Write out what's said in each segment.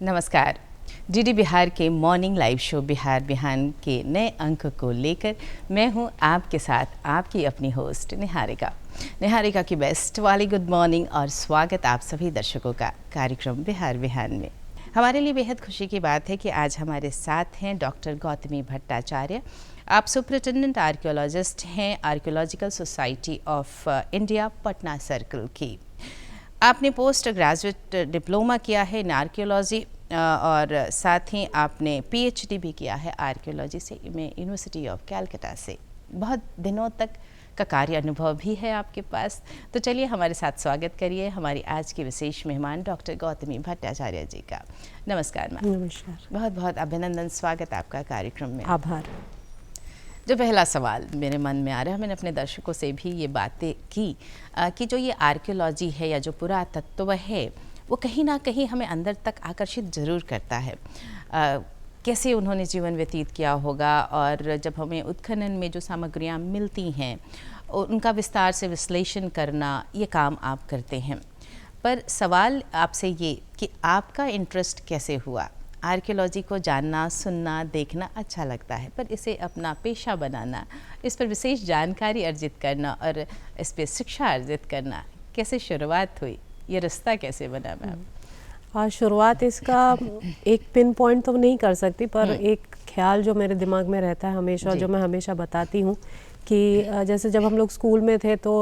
नमस्कार। डीडी बिहार के morning live show Bihar बिहान के नए अंक को लेकर मैं हूं आपके साथ आपकी अपनी होस्ट निहारिका। निहारिका की बेस्ट वाली गुड मॉर्निंग और स्वागत आप सभी दर्शकों का कार्यक्रम बिहार बिहान में। हमारे लिए बेहद खुशी की बात है कि आज हमारे साथ हैं डॉक्टर गौतमी भट्टाचार्य। आप सुपरिटेंडेंट आर्कियोलॉजिस्ट हैं archaeological society of India Patna circle की। आपने पोस्ट ग्रेजुएट डिप्लोमा किया है इन आर्कियोलॉजी और साथ ही आपने पीएचडी भी किया है आर्कियोलॉजी से में यूनिवर्सिटी ऑफ कैलकाटा से। बहुत दिनों तक का कार्य अनुभव भी है आपके पास। तो चलिए हमारे साथ स्वागत करिए हमारी आज की विशेष मेहमान डॉक्टर गौतमी भट्टाचार्य जी का। नमस्कार मैम। नमस्कार। बहुत बहुत अभिनंदन, स्वागत आपका कार्यक्रम में। आभार। जो पहला सवाल मेरे मन में आ रहा है, मैंने अपने दर्शकों से भी ये बातें की कि जो ये आर्कियोलॉजी है या जो पुरातत्व है वो कहीं ना कहीं हमें अंदर तक आकर्षित ज़रूर करता है। कैसे उन्होंने जीवन व्यतीत किया होगा और जब हमें उत्खनन में जो सामग्रियाँ मिलती हैं उनका विस्तार से विश्लेषण करना, ये काम आप करते हैं। पर सवाल आपसे ये कि आपका इंटरेस्ट कैसे हुआ? आर्कियोलॉजी को जानना, सुनना, देखना अच्छा लगता है, पर इसे अपना पेशा बनाना, इस पर विशेष जानकारी अर्जित करना और इस पर शिक्षा अर्जित करना, कैसे शुरुआत हुई? ये रास्ता कैसे बना मैम? शुरुआत इसका एक पिन पॉइंट तो नहीं कर सकती, पर एक ख्याल जो मेरे दिमाग में रहता है हमेशा, जो मैं हमेशा बताती हूँ कि जैसे जब हम लोग स्कूल में थे तो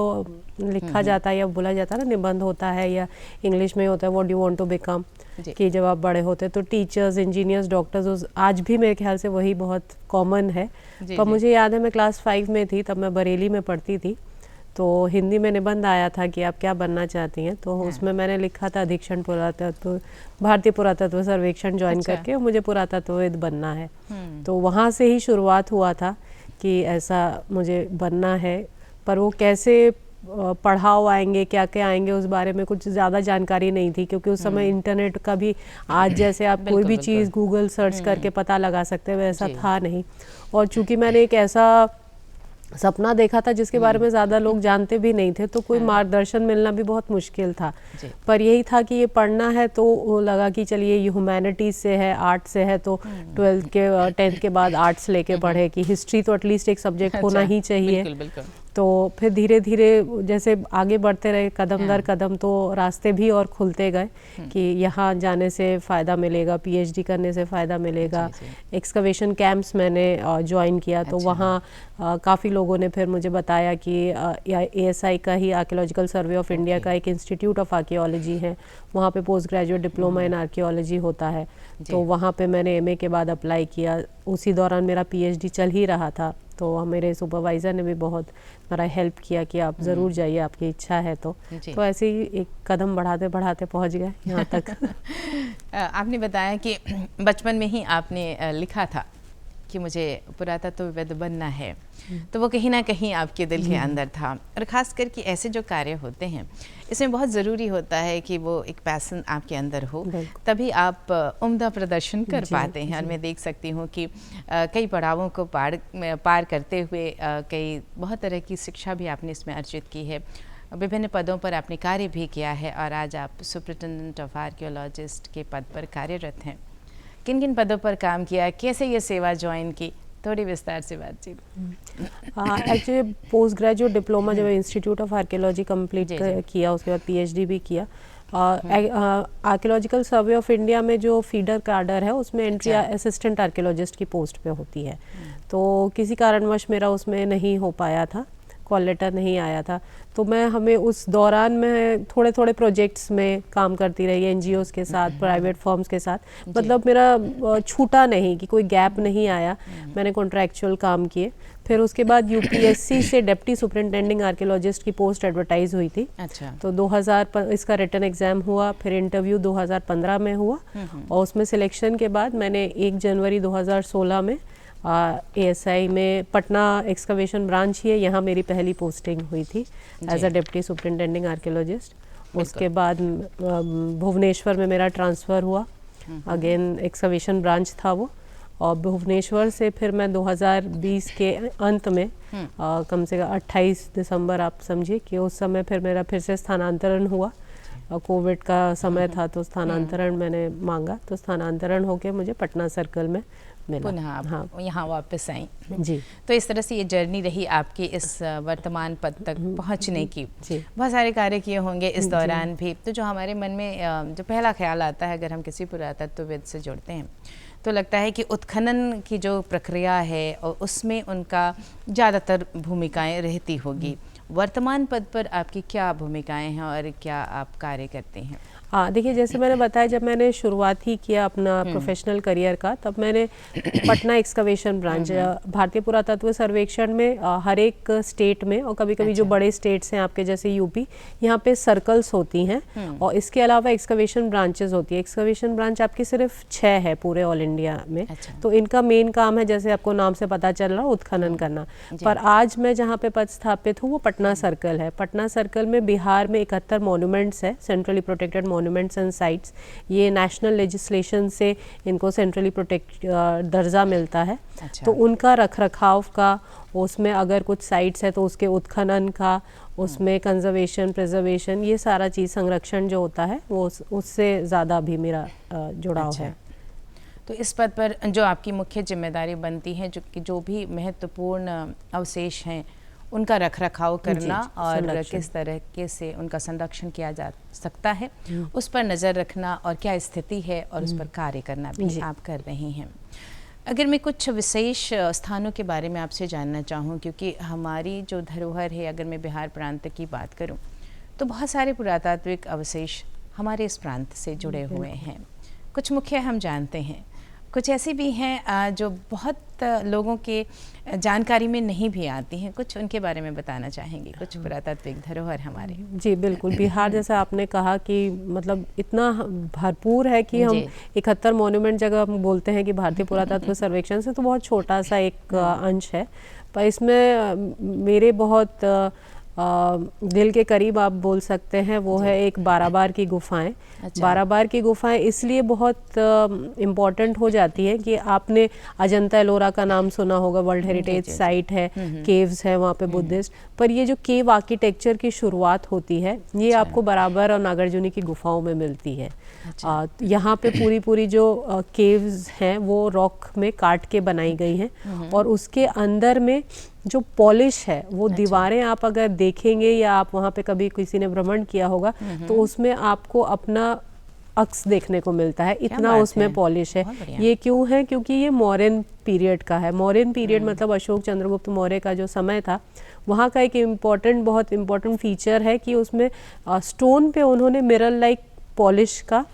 लिखा जाता है या बोला जाता है ना, निबंध होता है या इंग्लिश में होता है what do want to become, कि जब आप बड़े होते तो टीचर्स, इंजीनियर्स, डॉक्टर्स, आज भी मेरे ख्याल से वही बहुत कॉमन है। पर मुझे याद है मैं क्लास 5 में थी, तब मैं बरेली में पढ़ती थी, तो हिंदी में निबंध आया था कि आप क्या बनना चाहती हैं। तो उसमें मैंने लिखा था अधीक्षण पुरातत्व, भारतीय पुरातत्व सर्वेक्षण ज्वाइन करके मुझे पुरातत्वविद बनना है। तो वहाँ से ही शुरुआत हुआ था कि ऐसा मुझे बनना है। पर वो कैसे पढ़ाओ आएंगे, क्या क्या आएंगे, उस बारे में कुछ ज़्यादा जानकारी नहीं थी, क्योंकि उस समय इंटरनेट का भी आज जैसे आप कोई भी चीज़ गूगल सर्च करके पता लगा सकते हैं वैसा था नहीं। और चूंकि मैंने एक ऐसा सपना देखा था जिसके बारे में ज़्यादा लोग जानते भी नहीं थे, तो कोई मार्गदर्शन मिलना भी बहुत मुश्किल था। पर यही था कि ये पढ़ना है, तो वो लगा कि चलिए ये ह्यूमैनिटीज़ से है, आर्ट से है, तो 12th के 10th के बाद आर्ट्स लेके पढ़े कि हिस्ट्री तो एटलीस्ट एक सब्जेक्ट होना ही चाहिए। बिल्कुल। तो फिर धीरे धीरे जैसे आगे बढ़ते रहे कदम दर कदम, तो रास्ते भी और खुलते गए कि यहाँ जाने से फ़ायदा मिलेगा, पीएचडी करने से फ़ायदा मिलेगा। एक्सकवेशन कैंप्स मैंने ज्वाइन किया, तो वहाँ काफ़ी लोगों ने फिर मुझे बताया कि एएसआई का ही आर्कियोलॉजिकल सर्वे ऑफ इंडिया का एक इंस्टीट्यूट ऑफ आर्कियोलॉजी है, वहाँ पे post graduate diploma in archaeology होता है। तो वहाँ पे मैंने एमए के बाद अप्लाई किया। उसी दौरान मेरा पीएचडी चल ही रहा था, तो मेरे सुपरवाइज़र ने भी बहुत मेरा हेल्प किया कि आप ज़रूर जाइए, आपकी इच्छा है तो ऐसे ही एक कदम बढ़ाते बढ़ाते पहुंच गए यहाँ तक। आपने बताया कि बचपन में ही आपने लिखा था कि मुझे पुरातत्वविद बनना है, तो वो कहीं ना कहीं आपके दिल के अंदर था। और ख़ास करके ऐसे जो कार्य होते हैं इसमें बहुत ज़रूरी होता है कि वो एक पैसन आपके अंदर हो, तभी आप उम्दा प्रदर्शन कर पाते हैं। और मैं देख सकती हूँ कि कई पड़ावों को पार करते हुए कई बहुत तरह की शिक्षा भी आपने इसमें अर्जित की है, विभिन्न पदों पर आपने कार्य भी किया है और आज आप सुपरिटेंडेंट ऑफ आर्कियोलॉजिस्ट के पद पर कार्यरत हैं। किन किन पदों पर काम किया, कैसे ये सेवा ज्वाइन की, थोड़ी विस्तार से बातचीत। एक्चुअली पोस्ट ग्रेजुएट डिप्लोमा जब इंस्टीट्यूट ऑफ आर्कियोलॉजी कंप्लीट किया, उसके बाद पीएचडी भी किया। आर्कियोलॉजिकल सर्वे ऑफ इंडिया में जो फीडर कार्डर है उसमें एंट्री असिस्टेंट आर्कियोलॉजिस्ट की पोस्ट पे होती है। तो किसी कारणवश मेरा उसमें नहीं हो पाया था, कॉल लेटर नहीं आया था, तो मैं हमें उस दौरान में थोड़े थोड़े प्रोजेक्ट्स में काम करती रही, एनजीओज़ के साथ, प्राइवेट फर्म्स के साथ। मतलब मेरा छूटा नहीं कि कोई गैप नहीं आया, मैंने कॉन्ट्रैक्चुअल काम किए। फिर उसके बाद यूपीएससी से डिप्टी सुपरिटेंडिंग आर्कियोलॉजिस्ट की पोस्ट एडवर्टाइज हुई थी। अच्छा। तो 2000 इसका रिटन एग्ज़ाम हुआ, फिर इंटरव्यू 2015 में हुआ और उसमें सिलेक्शन के बाद मैंने 1 जनवरी 2016 में एएसआई में पटना एक्सकवेशन ब्रांच ही है, यहाँ मेरी पहली पोस्टिंग हुई थी as a deputy superintending archaeologist. उसके बाद भुवनेश्वर में मेरा ट्रांसफ़र हुआ, अगेन एक्सकवेशन ब्रांच था वो, और भुवनेश्वर से फिर मैं 2020 के अंत में कम से कम 28 दिसंबर आप समझिए कि उस समय फिर मेरा फिर से स्थानांतरण हुआ कोविड का समय था तो स्थानांतरण मैंने मांगा, तो स्थानांतरण होके मुझे पटना सर्कल में मिला। पुनः आप हाँ यहाँ वापस आई। जी तो इस तरह से ये जर्नी रही आपकी इस वर्तमान पद तक पहुँचने की। जी बहुत सारे कार्य किए होंगे इस दौरान भी। तो जो हमारे मन में जो पहला ख्याल आता है अगर हम किसी पुरातत्वविद से जुड़ते हैं तो लगता है कि उत्खनन की जो प्रक्रिया है और उसमें उनका ज़्यादातर भूमिकाएं रहती होगी। वर्तमान पद पर आपकी क्या भूमिकाएं हैं और क्या आप कार्य करते हैं? हाँ देखिए, जैसे मैंने बताया, जब मैंने शुरुआत ही किया अपना प्रोफेशनल करियर का, तब मैंने पटना एक्सकवेशन ब्रांच, भारतीय पुरातत्व सर्वेक्षण में हर एक स्टेट में, और कभी कभी जो बड़े स्टेट्स हैं आपके जैसे यूपी, यहाँ पे सर्कल्स होती हैं और इसके अलावा एक्सकवेशन ब्रांचेस होती है। एक्सकवेशन ब्रांच आपकी सिर्फ 6 है पूरे ऑल इंडिया में। तो इनका मेन काम है, जैसे आपको नाम से पता चल रहा, उत्खनन करना। पर आज मैं जहाँ पे पद स्थापित हूँ वो पटना सर्कल है। पटना सर्कल में बिहार में 71 मॉन्यूमेंट्स है, centrally protected monuments and sites. ये नेशनल लेजिस्लेशन से इनको सेंट्रली प्रोटेक्ट दर्जा मिलता है। तो उनका रखरखाव का, उसमें अगर कुछ साइट्स है तो उसके उत्खनन का, उसमें कंजर्वेशन, प्रिजर्वेशन, ये सारा चीज़, संरक्षण जो होता है वो उससे ज़्यादा भी मेरा जुड़ाव है। तो इस पद पर जो आपकी मुख्य जिम्मेदारी बनती है, जो भी महत्वपूर्ण अवशेष हैं उनका रखरखाव करना और किस तरीके से उनका संरक्षण किया जा सकता है उस पर नज़र रखना और क्या स्थिति है और उस पर कार्य करना भी आप कर रही हैं। अगर मैं कुछ विशेष स्थानों के बारे में आपसे जानना चाहूँ, क्योंकि हमारी जो धरोहर है, अगर मैं बिहार प्रांत की बात करूँ तो बहुत सारे पुरातात्विक अवशेष हमारे इस प्रांत से जुड़े हुए हैं। कुछ मुख्य हम जानते हैं, कुछ ऐसी भी हैं जो बहुत लोगों के जानकारी में नहीं भी आती हैं। कुछ उनके बारे में बताना चाहेंगे, कुछ पुरातात्विक धरोहर हमारे? जी बिल्कुल। बिहार जैसा आपने कहा कि मतलब इतना भरपूर है कि हम 71 मॉन्यूमेंट जगह हम बोलते हैं कि भारतीय पुरातत्व सर्वेक्षण से, तो बहुत छोटा सा एक अंश है। पर इसमें मेरे बहुत दिल के करीब आप बोल सकते हैं वो है एक बाराबार की गुफाएं। बाराबार की गुफाएं इसलिए बहुत इम्पॉर्टेंट हो जाती है कि आपने अजंता एलोरा का नाम सुना होगा, वर्ल्ड हेरिटेज साइट है, केव्स है वहाँ पे बुद्धिस्ट। पर ये जो केव आर्किटेक्चर की शुरुआत होती है ये आपको बाराबार और नागार्जुनी की गुफाओं में मिलती है। यहाँ पे पूरी जो केव्स हैं वो रॉक में काट के बनाई गई हैं और उसके अंदर में जो पॉलिश है वो दीवारें आप अगर देखेंगे या आप वहाँ पे कभी किसी ने भ्रमण किया होगा तो उसमें आपको अपना अक्स देखने को मिलता है, इतना उसमें पॉलिश है। ये क्यों है? क्योंकि ये मौर्यन पीरियड का है। मौर्यन पीरियड मतलब अशोक चंद्रगुप्त मौर्य का जो समय था, वहाँ का एक बहुत इम्पोर्टेंट फीचर है कि उसमें स्टोन पे उन्होंने मिरर लाइक पॉलिश का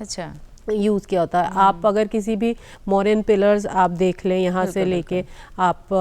यूज़ किया होता है। आप अगर किसी भी मॉडर्न पिलर्स आप देख लें यहाँ से लेके आप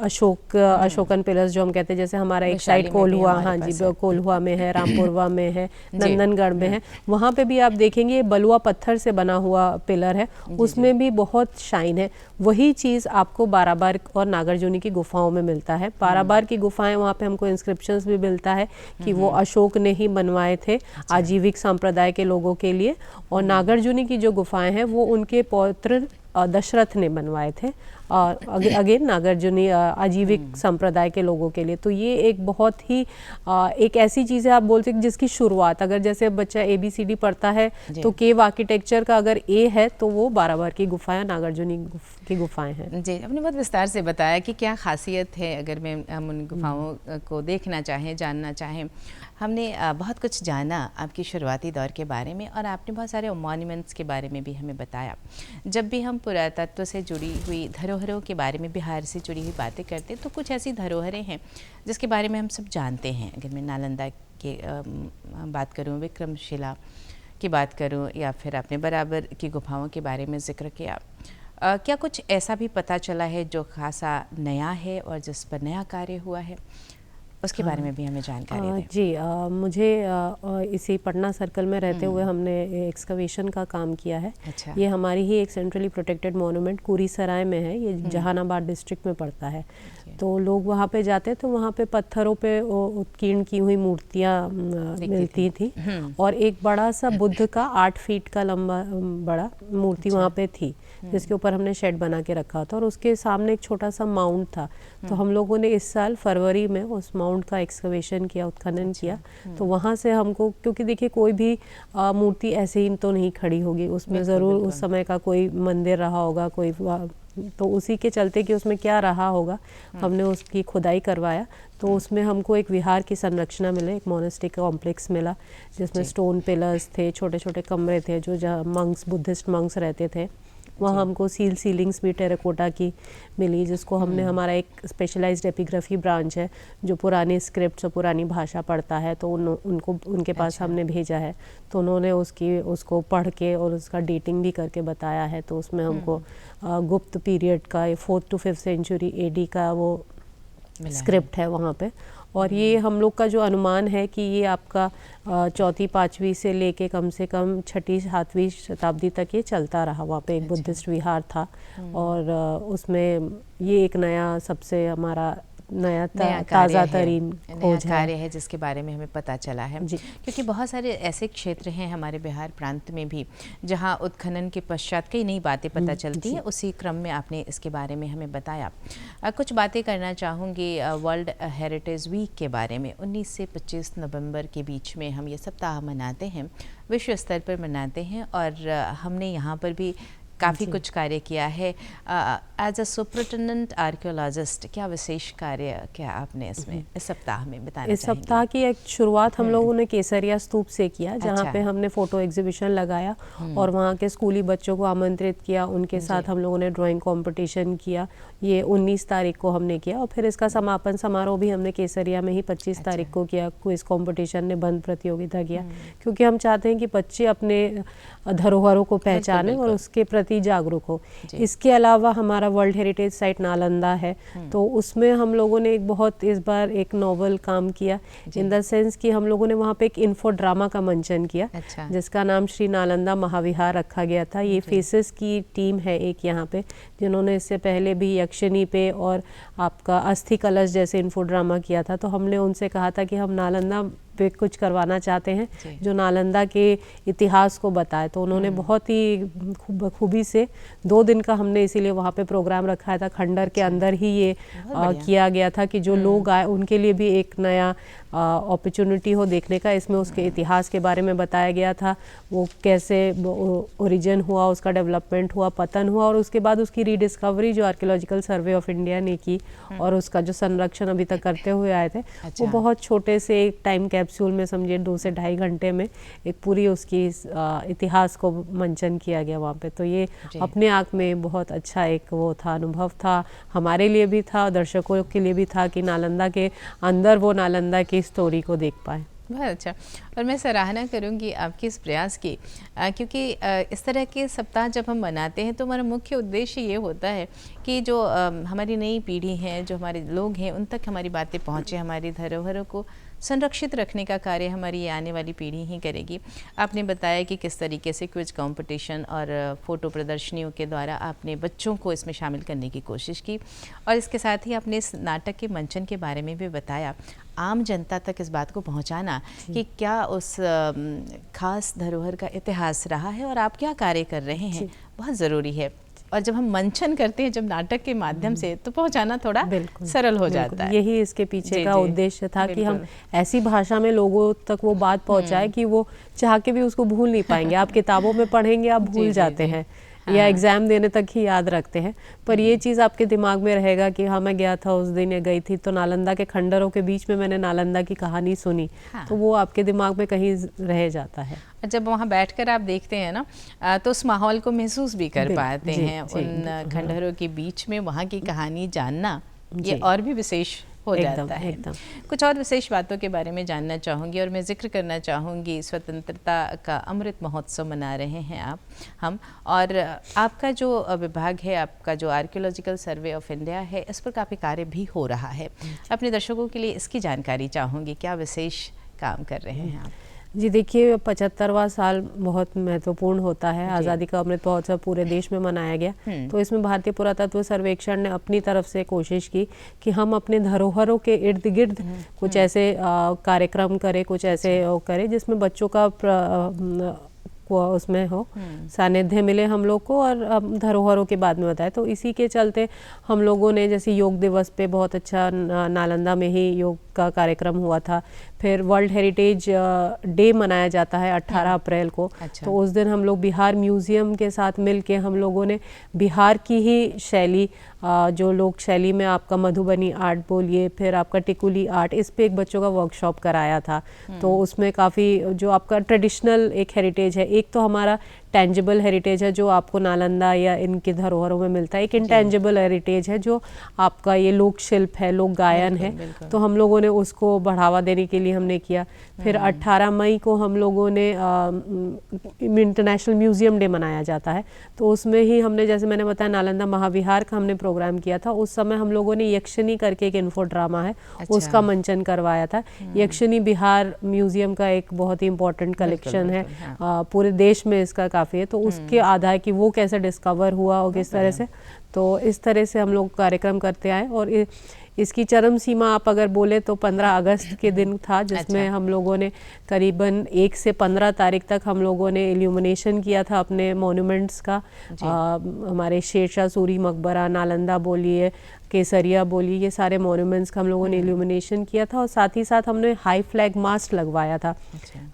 अशोकन पिलर्स जो हम कहते हैं, जैसे हमारा एक साइड कोल्हुआ, हाँ जी, कोल्हुआ में है, रामपुरवा में है, नंदनगढ़ में है, वहाँ पे भी आप देखेंगे बलुआ पत्थर से बना हुआ पिलर है, उसमें भी बहुत शाइन है। वही चीज़ आपको बाराबार और नागार्जुनी की गुफाओं में मिलता है। बाराबार की गुफाएं, वहाँ पे हमको इंस्क्रिप्शंस भी मिलता है कि वो अशोक ने ही बनवाए थे आजीविक संप्रदाय के लोगों के लिए, और नागार्जुनी की जो गुफाएं हैं वो उनके पौत्र दशरथ ने बनवाए थे और अगेन नागार्जुनी आजीविक संप्रदाय के लोगों के लिए। तो ये एक बहुत ही एक ऐसी चीज़ है, आप बोल सकते जिसकी शुरुआत, अगर जैसे बच्चा ABCD पढ़ता है तो केव आर्किटेक्चर का अगर A है तो वो बाराबार की गुफाएं नागार्जुनी की गुफाएं हैं। जी, आपने बहुत विस्तार से बताया कि क्या खासियत है अगर हम उन गुफाओं को देखना चाहें, जानना चाहें। हमने बहुत कुछ जाना आपकी शुरुआती दौर के बारे में और आपने बहुत सारे मॉन्यूमेंट्स के बारे में भी हमें बताया। जब भी हम पुरातत्व से जुड़ी हुई धरोहरों के बारे में, बिहार से जुड़ी हुई बातें करते तो कुछ ऐसी धरोहरें हैं जिसके बारे में हम सब जानते हैं। अगर मैं नालंदा की बात करूँ, विक्रमशिला की बात करूँ, या फिर आपने बराबर की गुफाओं के बारे में जिक्र किया, क्या कुछ ऐसा भी पता चला है जो खासा नया है और जिस पर नया कार्य हुआ है, उसके बारे में भी हमें जानकारी दें? जी, मुझे इसी पटना सर्कल में रहते हुए हमने एक्सकवेशन का काम किया है। अच्छा। ये हमारी ही एक सेंट्रली प्रोटेक्टेड मॉन्यूमेंट कुरी सराय में है, ये जहानाबाद डिस्ट्रिक्ट में पड़ता है। तो लोग वहाँ पे जाते तो वहाँ पे पत्थरों पे उत्कीर्ण की हुई मूर्तियाँ मिलती थी और एक बड़ा सा बुद्ध का 8 फीट का लंबा बड़ा मूर्ति वहाँ पे थी, जिसके ऊपर हमने शेड बना के रखा था और उसके सामने एक छोटा सा माउंट था। तो हम लोगों ने इस साल फरवरी में उस माउंट माउंट का एक्सकवेशन किया, उत्खनन किया, तो वहाँ से हमको, क्योंकि देखिए कोई भी मूर्ति ऐसे ही तो नहीं खड़ी होगी, उसमें ज़रूर उस समय का कोई मंदिर रहा होगा, कोई तो उसी के चलते कि उसमें क्या रहा होगा हमने उसकी खुदाई करवाया। तो उसमें हमको एक विहार की संरचना मिले, एक मोनेस्टिक कॉम्प्लेक्स मिला जिसमें स्टोन पिलर्स थे, छोटे छोटे कमरे थे जो जहाँ मंक्स, बुद्धिस्ट मंक्स रहते थे। वहाँ हमको सीलिंग्स भी टेराकोटा की मिली, जिसको हमने, हमारा एक स्पेशलाइज्ड एपिग्राफी ब्रांच है जो पुरानी स्क्रिप्ट्स और पुरानी भाषा पढ़ता है, तो उनको उनके पास हमने भेजा है, तो उन्होंने उसको पढ़ के और उसका डेटिंग भी करके बताया है। तो उसमें हमको गुप्त पीरियड का 4th to 5th century AD का वो स्क्रिप्ट है वहाँ पे। और ये हम लोग का जो अनुमान है कि ये आपका 4वीं 5वीं से लेके कम से कम 6ठी 7वीं शताब्दी तक ये चलता रहा। वहाँ पे एक बुद्धिस्ट विहार था और उसमें ये एक नया, सबसे हमारा नया ताज़ा तरीन खोज कार्य है जिसके बारे में हमें पता चला है, क्योंकि बहुत सारे ऐसे क्षेत्र हैं हमारे बिहार प्रांत में भी जहां उत्खनन के पश्चात कई नई बातें पता चलती हैं। उसी क्रम में आपने इसके बारे में हमें बताया। कुछ बातें करना चाहूँगी वर्ल्ड हेरिटेज वीक के बारे में। 19 से 25 नवंबर के बीच में हम ये सप्ताह मनाते हैं, विश्व स्तर पर मनाते हैं, और हमने यहाँ पर भी काफ़ी कुछ कार्य किया है। एज अ सुपरिटेंडेंट आर्कियोलॉजिस्ट क्या विशेष कार्य क्या आपने इसमें इस सप्ताह में बताना इस सप्ताह की एक शुरुआत हम लोगों ने केसरिया स्तूप से किया, जहाँ अच्छा। पे हमने फ़ोटो एग्जीबिशन लगाया और वहाँ के स्कूली बच्चों को आमंत्रित किया, उनके साथ हम लोगों ने ड्राइंग कंपटीशन किया। ये 19 तारीख को हमने किया और फिर इसका समापन समारोह भी हमने केसरिया में ही 25 तारीख को किया। क्विज कंपटीशन, निबंध प्रतियोगिता किया, क्योंकि हम चाहते हैं कि बच्चे अपने धरोहरों को पहचानें और उसके प्रति जागरूक हो। इसके अलावा हमारा वर्ल्ड हेरिटेज साइट नालंदा है, तो उसमें हम लोगों ने एक बहुत इस बार एक नोवेल काम किया, इन द सेंस कि हम लोगों ने वहाँ पे एक इन्फो ड्रामा का मंचन किया। अच्छा। जिसका नाम श्री नालंदा महाविहार रखा गया था। ये फेसेस की टीम है एक यहाँ पे, जिन्होंने इससे पहले भी यक्षिणी पे और आपका अस्थि कलश जैसे इन्फो ड्रामा किया था। तो हमने उनसे कहा था कि हम नालंदा पे कुछ करवाना चाहते हैं जो नालंदा के इतिहास को बताए। तो उन्होंने बहुत ही खूबी से 2 दिन का हमने इसीलिए वहाँ पे प्रोग्राम रखा था। खंडर के अंदर ही ये किया गया था कि जो लोग आए उनके लिए भी एक नया अपॉर्चुनिटी हो देखने का। इसमें उसके इतिहास के बारे में बताया गया था, वो कैसे ओरिजिन हुआ, उसका डेवलपमेंट हुआ, पतन हुआ, और उसके बाद उसकी रीडिस्कवरी जो आर्कियोलॉजिकल सर्वे ऑफ इंडिया ने की और उसका जो संरक्षण अभी तक करते हुए आए थे। वो बहुत छोटे से एक टाइम कैप्सूल में, समझिए 2 से ढाई घंटे में एक पूरी उसकी इतिहास को मंचन किया गया वहाँ पे। तो ये अपने आप में बहुत अच्छा एक वो था, अनुभव था, हमारे लिए भी था, दर्शकों के लिए भी था कि नालंदा के अंदर वो नालंदा की स्टोरी को देख पाए। बहुत अच्छा। और मैं सराहना करूंगी आपके इस प्रयास की, क्योंकि इस तरह के सप्ताह जब हम मनाते हैं तो हमारा मुख्य उद्देश्य ये होता है कि जो हमारी नई पीढ़ी है, जो हमारे लोग हैं, उन तक हमारी बातें पहुँचे, हमारी धरोहरों को संरक्षित रखने का कार्य हमारी ये आने वाली पीढ़ी ही करेगी। आपने बताया कि किस तरीके से क्विज कंपटीशन और फ़ोटो प्रदर्शनियों के द्वारा आपने बच्चों को इसमें शामिल करने की कोशिश की, और इसके साथ ही आपने इस नाटक के मंचन के बारे में भी बताया। आम जनता तक इस बात को पहुंचाना कि क्या उस खास धरोहर का इतिहास रहा है और आप क्या कार्य कर रहे हैं, बहुत ज़रूरी है। और जब हम मंचन करते हैं जब नाटक के माध्यम से, तो पहुंचाना थोड़ा सरल हो जाता है। यही इसके पीछे का उद्देश्य था कि हम ऐसी भाषा में लोगों तक वो बात पहुंचाए कि वो चाह के भी उसको भूल नहीं पाएंगे। आप किताबों में पढ़ेंगे, आप भूल जाते हैं या एग्जाम देने तक ही याद रखते हैं, पर ये चीज़ आपके दिमाग में रहेगा कि हाँ मैं गया था उस दिन या गई थी तो नालंदा के खंडरों के बीच में मैंने नालंदा की कहानी सुनी। तो वो आपके दिमाग में कहीं रह जाता है। जब वहाँ बैठकर आप देखते हैं ना, तो उस माहौल को महसूस भी कर पाते हैं। उन खंडहरों के बीच में वहाँ की कहानी जानना ये और भी विशेष हो जाता है। कुछ और विशेष बातों के बारे में जानना चाहूँगी, और मैं जिक्र करना चाहूँगी स्वतंत्रता का अमृत महोत्सव मना रहे हैं हम, और आपका जो विभाग है, आपका जो आर्कियोलॉजिकल सर्वे ऑफ इंडिया है, इस पर काफ़ी कार्य भी हो रहा है। अपने दर्शकों के लिए इसकी जानकारी चाहूँगी, क्या विशेष काम कर रहे हैं आप? जी देखिए, 75वां साल बहुत महत्वपूर्ण होता है। आज़ादी का अमृत महोत्सव पूरे देश में मनाया गया, तो इसमें भारतीय पुरातत्व सर्वेक्षण ने अपनी तरफ से कोशिश की कि हम अपने धरोहरों के इर्द गिर्द कुछ ऐसे कार्यक्रम करें, कुछ ऐसे करें जिसमें बच्चों का उसमें हो सानिध्य मिले हम लोग को, और धरोहरों के बाद में बताए। तो इसी के चलते हम लोगों ने जैसे योग दिवस पे बहुत अच्छा नालंदा में ही योग का कार्यक्रम हुआ था। फिर वर्ल्ड हेरिटेज डे मनाया जाता है 18 अप्रैल को। अच्छा। तो उस दिन हम लोग बिहार म्यूज़ियम के साथ मिल के हम लोगों ने बिहार की ही शैली, जो लोक शैली में आपका मधुबनी आर्ट बोलिए, फिर आपका टिकुली आर्ट, इस पे एक बच्चों का वर्कशॉप कराया था। तो उसमें काफ़ी जो आपका ट्रेडिशनल एक हेरिटेज है, एक तो हमारा टेंजिबल हेरिटेज है जो आपको नालंदा या इनके धरोहरों में मिलता है, एक इंटेंजिबल हेरिटेज है जो आपका ये लोक शिल्प है, लोक गायन है। तो हम लोगों ने उसको बढ़ावा देने के लिए हमने किया। फिर 18 मई को हम लोगों ने इंटरनेशनल म्यूज़ियम डे मनाया जाता है। तो उसमें ही हमने, जैसे मैंने बताया, नालंदा महाविहार का हमने प्रोग्राम किया था। उस समय हम लोगों ने यक्षिणी करके एक इन्फो ड्रामा है, उसका मंचन करवाया था। यक्षिणी बिहार म्यूज़ियम का एक बहुत ही इम्पोर्टेंट कलेक्शन है, पूरे देश में इसका काफ़ी है। तो उसके आधार कि वो कैसे डिस्कवर हुआ और किस तरह से, तो इस तरह से हम लोग कार्यक्रम करते आए। और इसकी चरम सीमा आप अगर बोले तो 15 अगस्त के दिन था, जिसमें हम लोगों ने करीबन 1 से 15 तारीख तक हम लोगों ने इल्यूमिनेशन किया था अपने मॉन्यूमेंट्स का। हमारे शेरशाह सूरी मकबरा, नालंदा बोलिए, केसरिया बोलिए, ये सारे मॉन्यूमेंट्स का हम लोगों ने इल्यूमिनेशन किया था। और साथ ही साथ हमने हाई फ्लैग मास्ट लगवाया था।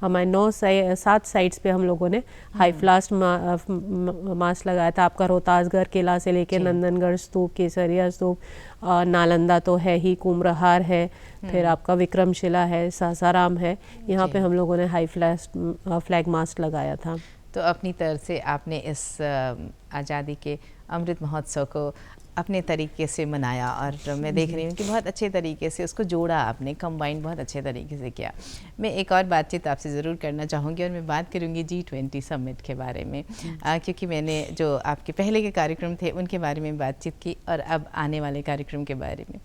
हमारे 7 साइट्स पे हम लोगों ने हाई फ्लास्ट मास्ट लगाया था। आपका रोहतासगढ़ किला से लेके नंदनगढ़ स्तूप, केसरिया स्तूप, नालंदा तो है ही, कुम्भरहार है, फिर आपका विक्रमशिला है, सासाराम है, यहाँ पे हम लोगों ने हाई फ्लैग मास्ट लगाया था। तो अपनी तरफ से आपने इस आज़ादी के अमृत महोत्सव को अपने तरीके से मनाया, और मैं देख रही हूँ कि बहुत अच्छे तरीके से उसको जोड़ा आपने, कंबाइन बहुत अच्छे तरीके से किया। मैं एक और बातचीत आपसे ज़रूर करना चाहूँगी, और मैं बात करूँगी G20 समिट के बारे में, क्योंकि मैंने जो आपके पहले के कार्यक्रम थे उनके बारे में बातचीत की, और अब आने वाले कार्यक्रम के बारे में।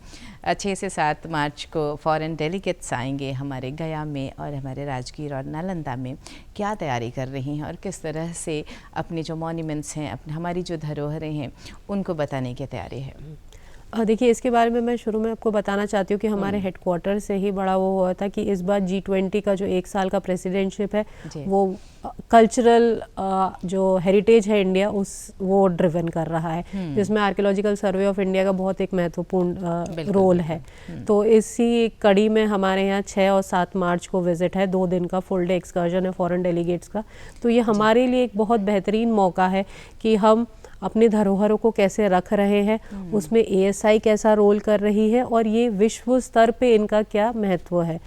6 से 7 मार्च को फॉरेन डेलीगेट्स आएंगे हमारे गया में और हमारे राजगीर और नालंदा में। क्या तैयारी कर रही हैं और किस तरह से अपने जो मॉन्यूमेंट्स हैं, हमारी जो धरोहरें हैं, उनको बताने की तैयारी है? देखिए, इसके बारे में मैं शुरू में आपको बताना चाहती हूँ कि हमारे हेडक्वार्टर से ही बड़ा वो हुआ था कि इस बार G20 का जो 1 साल का प्रेसिडेंटशिप है, वो कल्चरल जो हेरिटेज है इंडिया, वो ड्रिवन कर रहा है, जिसमें आर्कियोलॉजिकल सर्वे ऑफ इंडिया का बहुत एक महत्वपूर्ण रोल है। तो इसी कड़ी में हमारे यहाँ 6 और 7 मार्च को विजिट है, 2 दिन का फुल डे एक्सकर्जन है फॉरेन डेलीगेट्स का। तो ये हमारे लिए एक बहुत बेहतरीन मौका है कि हम अपनी धरोहरों को कैसे रख रहे हैं, उसमें ASI कैसा रोल कर रही है, और ये विश्व स्तर पे इनका क्या महत्व है।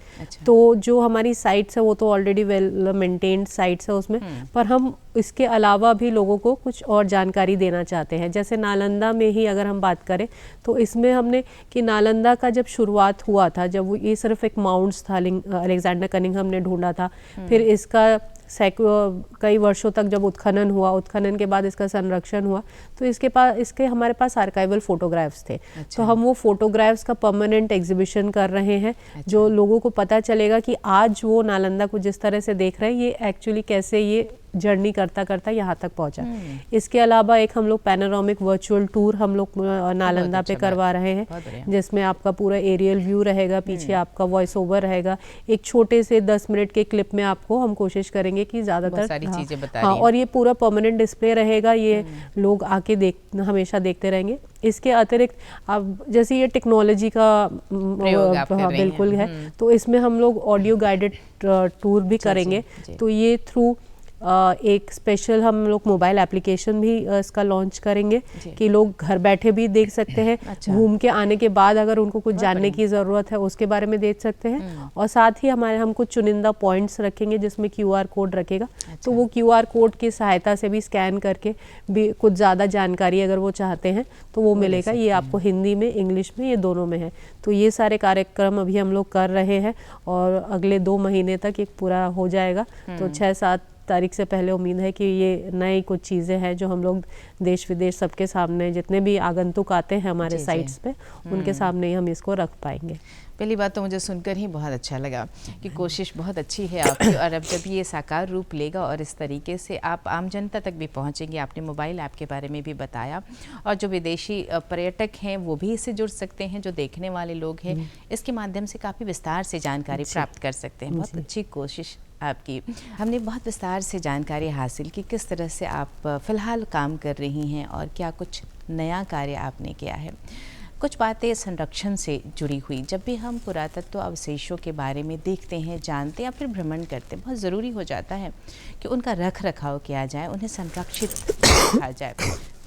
तो जो हमारी साइट्स है वो तो ऑलरेडी वेल मेंटेन्ड साइट्स है उसमें, पर हम इसके अलावा भी लोगों को कुछ और जानकारी देना चाहते हैं। जैसे नालंदा में ही अगर हम बात करें तो इसमें हमने कि नालंदा का जब शुरुआत हुआ था, जब वो ये सिर्फ एक माउंट्स था, अलेक्जेंडर कनिंघम ने ढूंढा था, फिर इसका कई वर्षों तक जब उत्खनन हुआ, उत्खनन के बाद इसका संरक्षण हुआ, तो इसके हमारे पास आर्काइवल फोटोग्राफ्स थे। तो हम वो फोटोग्राफ्स का परमानेंट एग्जीबिशन कर रहे हैं, जो लोगों को पता चलेगा कि आज वो नालंदा को जिस तरह से देख रहे हैं, ये एक्चुअली कैसे ये जर्नी करता करता यहाँ तक पहुँचा। इसके अलावा एक हम लोग पैनोरामिक वर्चुअल टूर हम लोग नालंदा पे करवा रहे हैं, जिसमें आपका पूरा एरियल व्यू रहेगा, पीछे आपका वॉइस ओवर रहेगा। एक छोटे से 10 मिनट के क्लिप में आपको हम कोशिश करेंगे कि ज़्यादातर सारी चीज़ें बता रही हैं। और ये पूरा परमानेंट डिस्प्ले रहेगा, ये लोग आके हमेशा देखते रहेंगे। इसके अतिरिक्त अब जैसे ये टेक्नोलॉजी का बिल्कुल है, तो इसमें हम लोग ऑडियो गाइडेड टूर भी करेंगे। तो ये थ्रू एक स्पेशल हम लोग मोबाइल एप्लीकेशन भी इसका लॉन्च करेंगे कि लोग घर बैठे भी देख सकते हैं। घूम के आने के बाद अगर उनको कुछ जानने की ज़रूरत है उसके बारे में देख सकते हैं। और साथ ही हम कुछ चुनिंदा पॉइंट्स रखेंगे जिसमें QR कोड रखेगा। तो वो QR कोड की सहायता से भी स्कैन करके भी कुछ ज़्यादा जानकारी अगर वो चाहते हैं तो वो मिलेगा। ये आपको हिंदी में, इंग्लिश में, ये दोनों में है। तो ये सारे कार्यक्रम अभी हम लोग कर रहे हैं और अगले 2 महीने तक एक पूरा हो जाएगा। तो 6-7 तारीख से पहले उम्मीद है कि ये नई कुछ चीज़ें हैं जो हम लोग देश विदेश सबके सामने, जितने भी आगंतुक आते हैं हमारे साइट्स पे, उनके सामने ही हम इसको रख पाएंगे। पहली बात तो मुझे सुनकर ही बहुत अच्छा लगा कि कोशिश बहुत अच्छी है आपकी, और अब जब ये साकार रूप लेगा और इस तरीके से आप आम जनता तक भी पहुंचेंगे। आपने मोबाइल ऐप के बारे में भी बताया, और जो विदेशी पर्यटक हैं वो भी इससे जुड़ सकते हैं, जो देखने वाले लोग हैं इसके माध्यम से काफ़ी विस्तार से जानकारी प्राप्त कर सकते हैं। बहुत अच्छी कोशिश आपकी। हमने बहुत विस्तार से जानकारी हासिल की किस तरह से आप फ़िलहाल काम कर रही हैं और क्या कुछ नया कार्य आपने किया है। कुछ बातें संरक्षण से जुड़ी हुई, जब भी हम पुरातत्व अवशेषों के बारे में देखते हैं, जानते हैं या फिर भ्रमण करते हैं, बहुत ज़रूरी हो जाता है कि उनका रख रखाव किया जाए, उन्हें संरक्षित रखा जाए।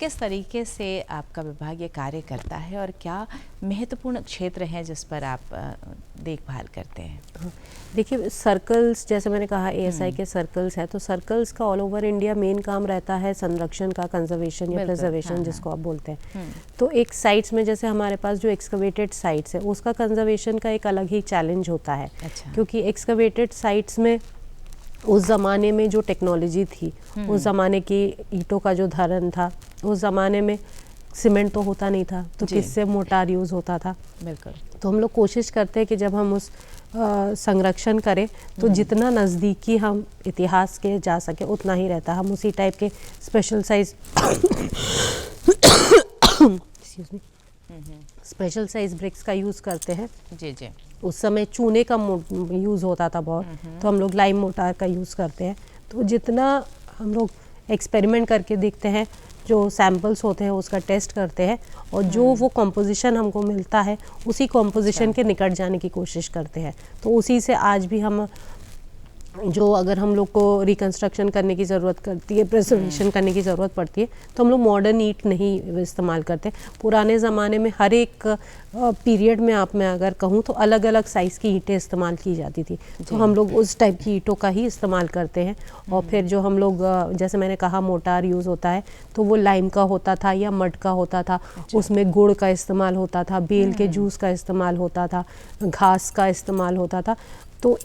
किस तरीके से आपका विभाग ये कार्य करता है और क्या महत्वपूर्ण क्षेत्र हैं जिस पर आप देखभाल करते हैं? देखिए, सर्कल्स, जैसे मैंने कहा ASI के सर्कल्स है, तो सर्कल्स का ऑल ओवर इंडिया मेन काम रहता है संरक्षण का, कंजर्वेशन या प्रिजर्वेशन जिसको आप बोलते हैं। तो एक साइट्स में, जैसे हमारे पास जो एक्सकवेटेड साइट्स है, उसका कंजर्वेशन का एक अलग ही चैलेंज होता है। क्योंकि एक्सकवेटेड साइट्स में उस ज़माने में जो टेक्नोलॉजी थी, उस ज़माने की ईंटों का जो धरन था, उस ज़माने में सीमेंट तो होता नहीं था, तो किससे मोटार यूज़ होता था। बिल्कुल। तो हम लोग कोशिश करते हैं कि जब हम उस संरक्षण करें तो जितना नज़दीकी हम इतिहास के जा सके उतना ही रहता। हम उसी टाइप के special size special size bricks का यूज़ करते हैं। जी जी। उस समय चूने का यूज़ होता था बहुत, तो हम लोग लाइम मोटार का यूज़ करते हैं। तो जितना हम लोग एक्सपेरिमेंट करके देखते हैं, जो सैम्पल्स होते हैं उसका टेस्ट करते हैं, और जो वो कॉम्पोजिशन हमको मिलता है उसी कॉम्पोजिशन के निकट जाने की कोशिश करते हैं। तो उसी से आज भी हम जो, अगर हम लोग को रिकंस्ट्रक्शन करने की ज़रूरत करती है, प्रिजर्वेशन करने की ज़रूरत पड़ती है, तो हम लोग मॉडर्न ईंट नहीं इस्तेमाल करते। पुराने ज़माने में हर एक पीरियड में, आप मैं अगर कहूँ तो अलग अलग साइज़ की ईंटें इस्तेमाल की जाती थी, तो हम लोग उस टाइप की ईंटों का ही इस्तेमाल करते हैं। और फिर जो हम लोग, जैसे मैंने कहा मोटार यूज़ होता है, तो वो लाइम का होता था या मड का होता था। उसमें गुड़ का इस्तेमाल होता था, बेल के जूस का इस्तेमाल होता था, घास का इस्तेमाल होता था। तो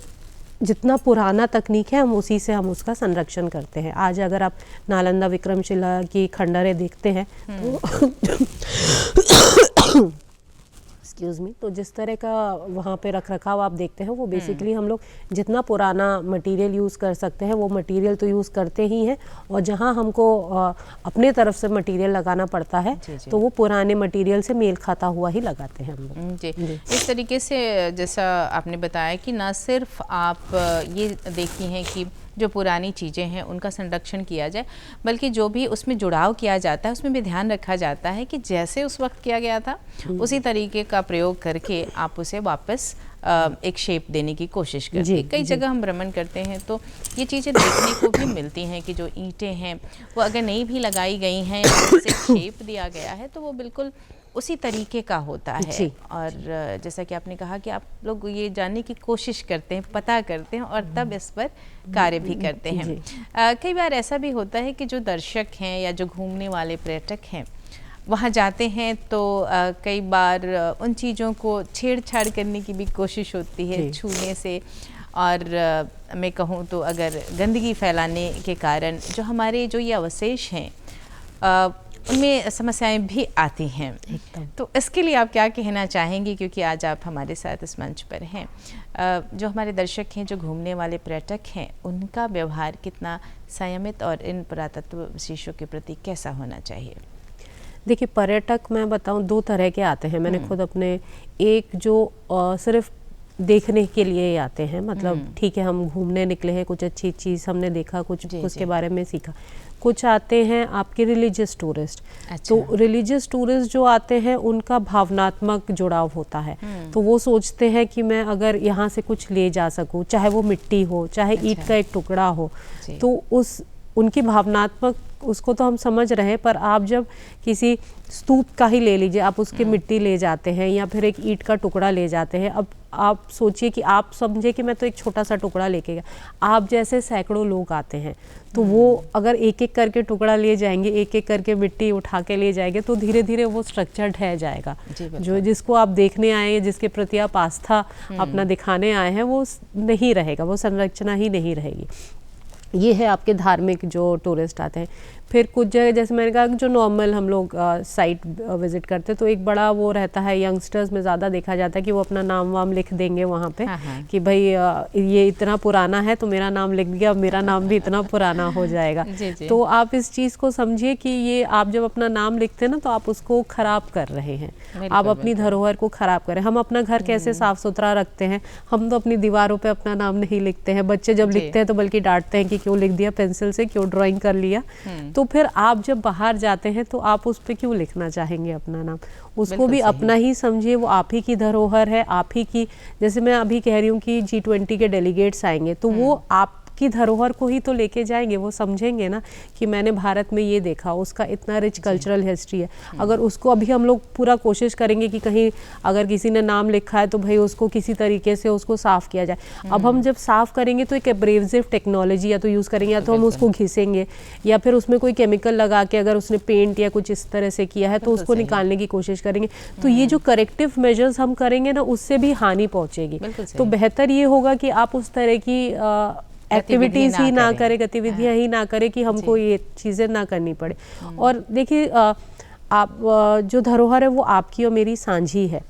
जितना पुराना तकनीक है, हम उसी से हम उसका संरक्षण करते हैं। आज अगर आप नालंदा विक्रमशिला की खंडरें देखते हैं तो एक्सक्यूज़ मी, तो जिस तरह का वहाँ पे रख रखाव आप देखते हैं, वो बेसिकली हम लोग जितना पुराना मटेरियल यूज़ कर सकते हैं वो मटेरियल तो यूज़ करते ही हैं, और जहाँ हमको अपने तरफ से मटेरियल लगाना पड़ता है तो वो पुराने मटेरियल से मेल खाता हुआ ही लगाते हैं हम लोग। जी। इस तरीके से जैसा आपने बताया कि ना सिर्फ आप ये देखती हैं कि जो पुरानी चीज़ें हैं उनका संरक्षण किया जाए, बल्कि जो भी उसमें जुड़ाव किया जाता है उसमें भी ध्यान रखा जाता है कि जैसे उस वक्त किया गया था उसी तरीके का प्रयोग करके आप उसे वापस एक शेप देने की कोशिश करते हैं। कई जगह हम भ्रमण करते हैं तो ये चीज़ें देखने को भी मिलती हैं कि जो ईंटें हैं वो अगर नहीं भी लगाई गई हैं, उसे शेप दिया गया है तो वो बिल्कुल उसी तरीके का होता है। और जैसा कि आपने कहा कि आप लोग ये जानने की कोशिश करते हैं, पता करते हैं और तब इस पर कार्य भी करते हैं। कई बार ऐसा भी होता है कि जो दर्शक हैं या जो घूमने वाले पर्यटक हैं वहाँ जाते हैं तो कई बार उन चीज़ों को छेड़छाड़ करने की भी कोशिश होती है छूने से, और मैं कहूँ तो अगर गंदगी फैलाने के कारण जो हमारे जो ये अवशेष हैं उनमें समस्याएं भी आती हैं। तो इसके लिए आप क्या कहना चाहेंगे, क्योंकि आज आप हमारे साथ इस मंच पर हैं, जो हमारे दर्शक हैं, जो घूमने वाले पर्यटक हैं, उनका व्यवहार कितना संयमित और इन पुरातत्व अवशेषों के प्रति कैसा होना चाहिए? देखिए, पर्यटक मैं बताऊं 2 तरह के आते हैं। मैंने खुद अपने, एक जो सिर्फ देखने के लिए आते हैं, मतलब ठीक है हम घूमने निकले हैं, कुछ अच्छी चीज़ हमने देखा, कुछ उसके बारे में सीखा। कुछ आते हैं आपके रिलीजियस टूरिस्ट। तो रिलीजियस टूरिस्ट जो आते हैं उनका भावनात्मक जुड़ाव होता है, तो वो सोचते हैं कि मैं अगर यहाँ से कुछ ले जा सकूँ, चाहे वो मिट्टी हो, चाहे ईंट का एक टुकड़ा हो, तो उनकी भावनात्मक, उसको तो हम समझ रहे हैं, पर आप जब किसी स्तूप का ही ले लीजिए, आप उसके मिट्टी ले जाते हैं या फिर एक ईंट का टुकड़ा ले जाते हैं। अब आप सोचिए कि आप समझे कि मैं तो एक छोटा सा टुकड़ा लेके गया, आप जैसे सैकड़ों लोग आते हैं, तो वो अगर एक एक करके टुकड़ा ले जाएंगे, एक एक करके मिट्टी उठा के ले जाएंगे, तो धीरे धीरे वो स्ट्रक्चर ढह जाएगा। जो जिसको आप देखने आए हैं, जिसके प्रति आप आस्था अपना दिखाने आए हैं, वो नहीं रहेगा, वो संरचना ही नहीं रहेगी। ये है आपके धार्मिक जो टूरिस्ट आते हैं। फिर कुछ जगह जैसे मैंने कहा जो नॉर्मल हम लोग साइट विज़िट करते हैं, तो एक बड़ा वो रहता है, यंगस्टर्स में ज़्यादा देखा जाता है कि वो अपना नाम वाम लिख देंगे वहाँ पे। हाँ। कि भाई ये इतना पुराना है तो मेरा नाम लिख दिया, मेरा नाम भी इतना पुराना हो जाएगा। जी। तो आप इस चीज़ को समझिए कि ये आप जब अपना नाम लिखते हैं ना तो आप उसको ख़राब कर रहे हैं, आप अपनी धरोहर को ख़राब कर रहे हैं। हम अपना घर कैसे साफ़ सुथरा रखते हैं, हम तो अपनी दीवारों पे अपना नाम नहीं लिखते हैं। बच्चे जब लिखते हैं तो बल्कि डांटते हैं कि क्यों लिख दिया पेंसिल से, क्यों ड्राइंग कर लिया। तो फिर आप जब बाहर जाते हैं तो आप उस पे क्यों लिखना चाहेंगे अपना नाम? उसको भी अपना ही समझिए, वो आप ही की धरोहर है, आप ही की। जैसे मैं अभी कह रही हूँ कि G20 के डेलीगेट्स आएंगे तो वो आप की धरोहर को ही तो लेके जाएंगे, वो समझेंगे ना कि मैंने भारत में ये देखा, उसका इतना रिच कल्चरल हिस्ट्री है। अगर उसको अभी हम लोग पूरा कोशिश करेंगे कि कहीं अगर किसी ने नाम लिखा है तो भाई उसको किसी तरीके से उसको साफ़ किया जाए। अब हम जब साफ़ करेंगे तो एक एब्रेसिव टेक्नोलॉजी या तो यूज़ करेंगे, या तो हम उसको घिसेंगे, या फिर उसमें कोई केमिकल लगा के अगर उसने पेंट या कुछ इस तरह से किया है तो उसको निकालने की कोशिश करेंगे। तो ये जो करेक्टिव मेजर्स हम करेंगे ना, उससे भी हानि पहुँचेगी। तो बेहतर ये होगा कि आप उस तरह की एक्टिविटीज़ ही ना करें, गतिविधियाँ ही ना करें कि हमको ये चीज़ें ना करनी पड़े। और देखिए आप जो धरोहर है वो आपकी और मेरी साझी है।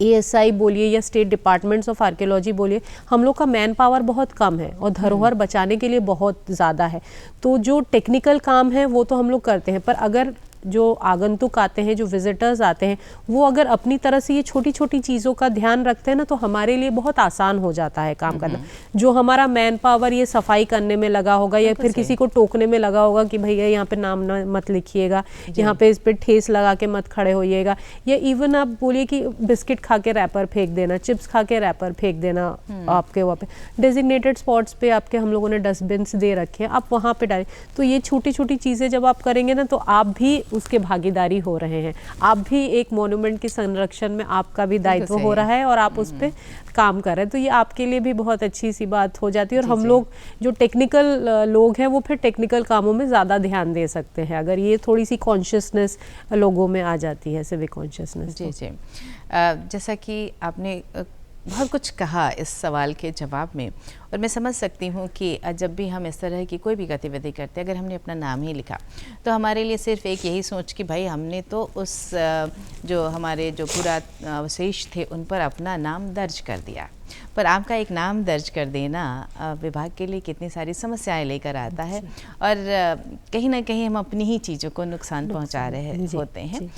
ASI बोलिए या स्टेट डिपार्टमेंट्स ऑफ आर्कियोलॉजी बोलिए, हम लोग का मैन पावर बहुत कम है और धरोहर बचाने के लिए बहुत ज़्यादा है। तो जो टेक्निकल काम है वो तो हम लोग करते हैं, पर अगर जो आगंतुक आते हैं, जो विजिटर्स आते हैं, वो अगर अपनी तरह से ये छोटी छोटी चीज़ों का ध्यान रखते हैं ना तो हमारे लिए बहुत आसान हो जाता है काम करना। जो हमारा मैन पावर ये सफाई करने में लगा होगा या फिर किसी को टोकने में लगा होगा कि भैया यहाँ पे नाम मत लिखिएगा, यहाँ पे इस पे ठेस लगा के मत खड़े होइएगा, या इवन आप बोलिए कि बिस्किट खा के रैपर फेंक देना, चिप्स खा के रैपर फेंक देना, आपके वहाँ पे डेजिग्नेटेड स्पॉट्स पे आपके हम लोगों ने डस्टबिन्स दे रखे हैं, आप वहाँ पे डालें। तो ये छोटी छोटी चीज़ें जब आप करेंगे ना तो आप भी उसके भागीदारी हो रहे हैं, आप भी एक मॉन्यूमेंट के संरक्षण में आपका भी दायित्व हो रहा है और आप उस पर काम कर रहे हैं। तो ये आपके लिए भी बहुत अच्छी सी बात हो जाती है। और हम लोग जो टेक्निकल लोग हैं वो फिर टेक्निकल कामों में ज़्यादा ध्यान दे सकते हैं अगर ये थोड़ी सी कॉन्शियसनेस लोगों में आ जाती है, सिविक कॉन्शियसनेस। जी। जैसा कि आपने बहुत कुछ कहा इस सवाल के जवाब में, और मैं समझ सकती हूँ कि जब भी हम इस तरह की कोई भी गतिविधि करते हैं, अगर हमने अपना नाम ही लिखा तो हमारे लिए सिर्फ एक यही सोच कि भाई हमने तो उस जो हमारे जो पूरा अवशेष थे उन पर अपना नाम दर्ज कर दिया। पर आपका एक नाम दर्ज कर देना विभाग के लिए कितनी सारी समस्याएं लेकर आता है, और कहीं ना कहीं हम अपनी ही चीज़ों को नुकसान पहुंचा रहे होते हैं।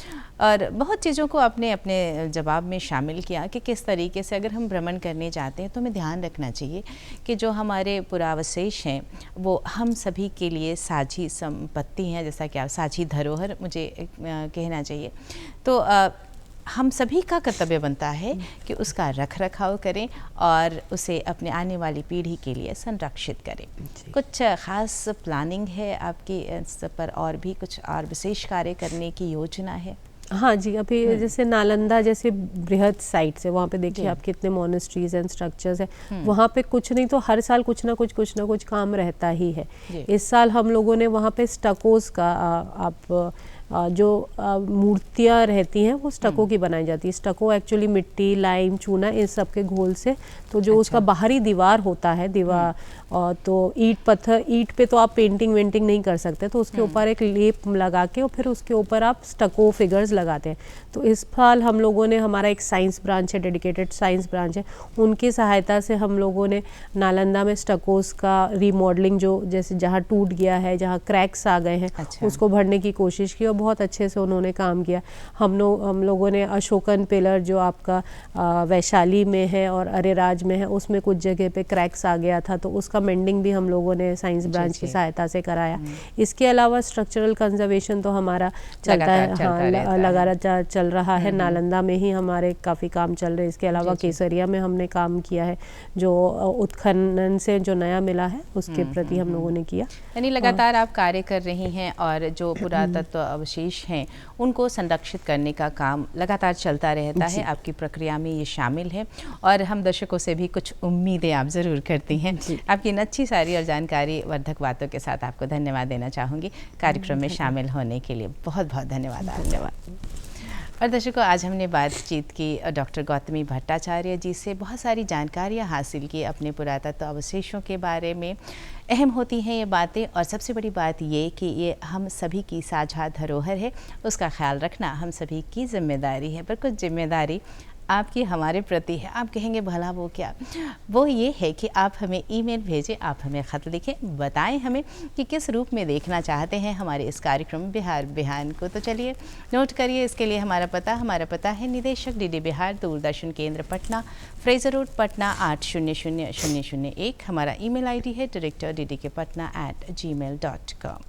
और बहुत चीज़ों को आपने अपने जवाब में शामिल किया कि किस तरीके से अगर हम भ्रमण करने जाते हैं तो हमें ध्यान रखना चाहिए कि जो हमारे पुरावशेष हैं वो हम सभी के लिए साझी संपत्ति हैं, जैसा कि आप साझी धरोहर मुझे कहना चाहिए। तो हम सभी का कर्तव्य बनता है कि उसका रख रखाव करें और उसे अपने आने वाली पीढ़ी के लिए संरक्षित करें। कुछ ख़ास प्लानिंग है आपकी इस पर, और भी कुछ और विशेष कार्य करने की योजना है? हाँ जी, अभी जैसे नालंदा जैसे बृहद साइट्स है, वहाँ पे देखिए आप कितने मोनेस्ट्रीज एंड स्ट्रक्चर्स हैं। वहाँ पे कुछ नहीं तो हर साल कुछ ना कुछ काम रहता ही है। इस साल हम लोगों ने वहाँ पे स्टकोस का आप जो मूर्तियाँ रहती हैं वो स्टको की बनाई जाती है। स्टको एक्चुअली मिट्टी, लाइम, चूना इन सब के घोल से, तो जो उसका बाहरी दीवार होता है तो ईंट पत्थर, ईंट पे तो आप पेंटिंग वेंटिंग नहीं कर सकते, तो उसके ऊपर एक लेप लगा के और फिर उसके ऊपर आप स्टको फिगर्स लगाते हैं। तो इस साल हम लोगों ने, हमारा एक साइंस ब्रांच है, डेडिकेटेड साइंस ब्रांच है, उनकी सहायता से हम लोगों ने नालंदा में स्टकोस का रीमॉडलिंग, जो जैसे जहाँ टूट गया है, जहाँ क्रैक्स आ गए हैं, उसको भरने की कोशिश की और बहुत अच्छे से उन्होंने काम किया। हम लोगों ने अशोकन पिलर जो आपका वैशाली में है और अरेराज में है, उसमें कुछ जगह पे क्रैक्स आ गया था, तो उसका मेंडिंग भी हम लोगों ने साइंस ब्रांच की सहायता से कराया। इसके अलावा स्ट्रक्चरल कंजर्वेशन तो हमारा चलता है, हाँ लगातार चल रहा है। नालंदा में ही हमारे काफ़ी काम चल रहे हैं। इसके अलावा केसरिया में हमने काम किया है, जो उत्खनन से जो नया मिला है उसके प्रति हम लोगों ने किया। यानी लगातार आप कार्य कर रही हैं और जो पुरातत्व अवशेष हैं उनको संरक्षित करने का काम लगातार चलता रहता है। आपकी प्रक्रिया में ये शामिल है और हम दर्शकों से भी कुछ उम्मीदें आप ज़रूर करती हैं। आपकी इन अच्छी सारी और जानकारी वर्धक बातों के साथ आपको धन्यवाद देना चाहूँगी। कार्यक्रम में शामिल होने के लिए बहुत बहुत धन्यवाद। और दर्शकों, आज हमने बातचीत की डॉक्टर गौतमी भट्टाचार्य जी से। बहुत सारी जानकारियाँ हासिल की अपने पुरातत्व अवशेषों के बारे में। अहम होती हैं ये बातें, और सबसे बड़ी बात ये कि ये हम सभी की साझा धरोहर है, उसका ख्याल रखना हम सभी की जिम्मेदारी है। पर कुछ जिम्मेदारी आपकी हमारे प्रति है। आप कहेंगे भला वो क्या? वो ये है कि आप हमें ईमेल भेजें, आप हमें ख़त लिखें, बताएं हमें कि किस रूप में देखना चाहते हैं हमारे इस कार्यक्रम बिहार बिहान को। तो चलिए नोट करिए इसके लिए हमारा पता है निदेशक डीडी बिहार, दूरदर्शन केंद्र पटना, फ्रेजर रोड पटना 800001। हमारा email ID है director@ddkpatna@gmail.com।